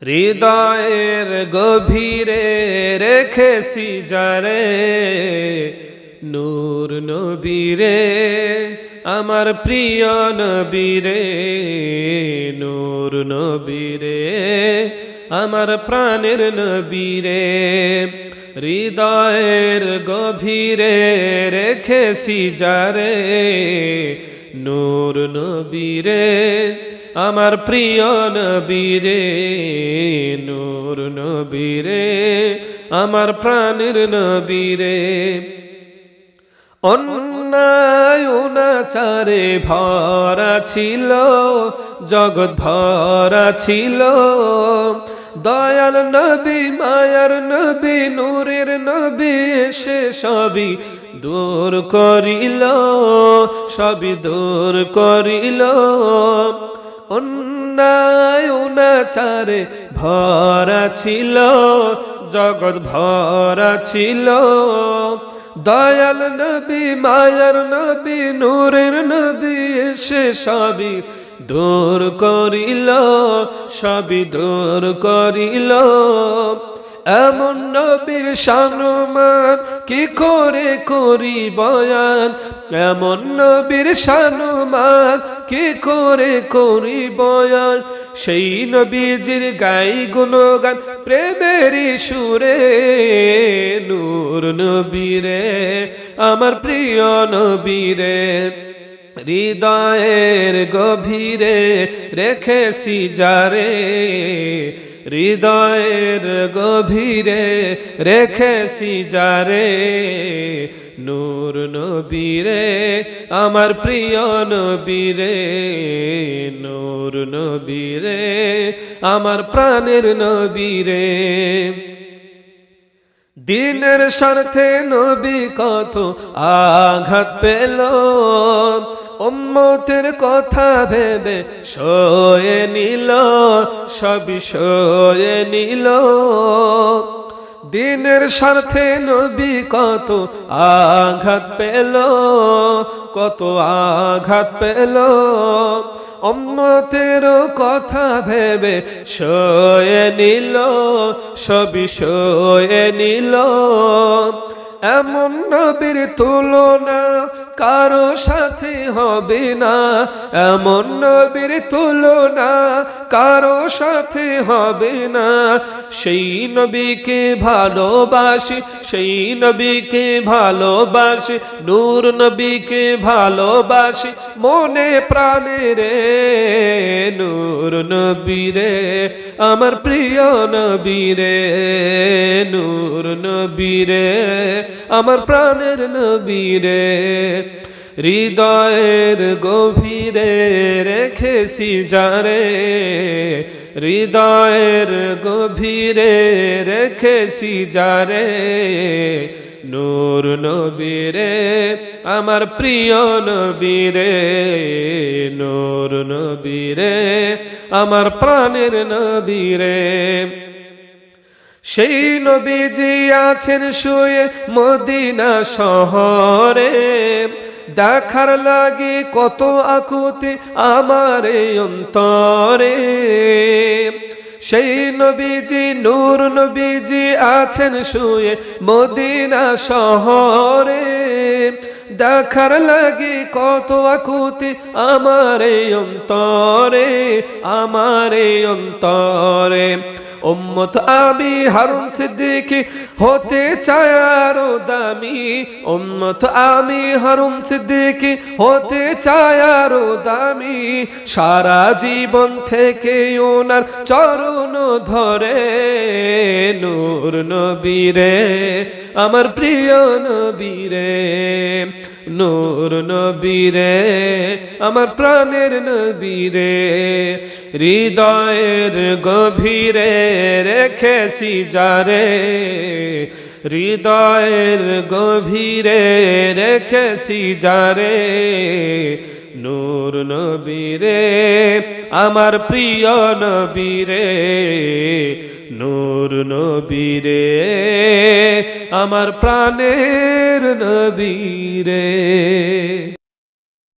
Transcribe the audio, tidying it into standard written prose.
হৃদয়ের গভীরে রেখেছি যারে, নূর নবীরে আমার প্রিয় নবীরে, নূর নবীরে আমার প্রাণের নবীরে। হৃদয়ের গভীরে রেখেছি যারে, নূর নবীরে আমার প্রিয় নবীরে, নূর নবীরে আমার প্রাণের নবীরে। অন্যায় অনাচারে ভরা ছিল জগৎ, ভরা ছিল। দয়াল নবী, মায়ার নবী, নূরের নবী এসে সবই দূর করিল, সবই দূর করিল। অন্যায় অনাচারে ভরা ছিল জগৎ, ভরা ছিল। দয়াল নবী, মায়ার নবী, নূরের নবী এসে সবই দূর করিল, সবই দূর করিল। এমন নবীর শানুমান কি করে করি বয়ান, এমন নবীর শানুমান কি করে করি বয়ান। সেই নবীজির গাই গুণগান প্রেমের সুরে, নূর নবীরে আমার প্রিয় নবীরে। হৃদয়ের গভীরে রেখেছি যারে, হৃদয়ের গভীরে রেখেছি যারে, নূর নবীরে আমার প্রিয় নবীরে, নূর নবীরে আমার প্রাণের নবীরে। দিনের স্বার্থে নবী কত আঘাত পেল, উম্মতের কথা ভেবে সয়ে নিল, সবই সয়ে নিল। দিনের স্বার্থে নবী কত আঘাত পেল, কত আঘাত পেল। উম্মতের কথা ভেবে সয়ে নিল, সবই সয়ে নিল। এমন নবীর তুলনা কারো সাথে হবে না, এমন নবীর তুলনা কারো সাথে হবে না। সেই নবীকে ভালোবাসি, সেই নবীকে ভালোবাসি, নূর নবীকে ভালোবাসি মনে প্রাণে রে, নূর নবীরে আমার প্রিয় নবীরে, নূর নবীরে আমার প্রাণের নবীরে। হৃদয়ের গভীরে রেখেছি যারে, হৃদয়ের গভীরে রেখেছি যারে, নূর নবীরে আমার প্রিয় নবীরে, নূর নবীরে আমার প্রাণের নবীরে। সেই নবীজি আছেন শুয়ে মদিনা শহরে, দেখার লাগে কত আকুতি আমার অন্তরে। সেই নবীজি, নূর নবীজি আছেন শুয়ে মদিনা শহরে, দেখার লাগে কত আকুতি আমার অন্তরে, আমার অন্তরে। উম্মত আমি হারুন সিদ্দিকী হতে চাই আরো দামি, উম্মত আমি হারুন সিদ্দিকী হতে চাই আরো দামি। সারা জীবন থেকে ওনার চরণ ধরে, নূর নবীরে আমার প্রিয় নবীরে, নূর নবীরে আমার প্রাণের নবীরে। হৃদয়ের গভীরে রেখেছি যারে, হৃদয়ের গভীরে রেখেছি যারে, নূর নবীরে আমার প্রিয় নবীরে, নূর নবীরে আমার প্রাণের নবীরে।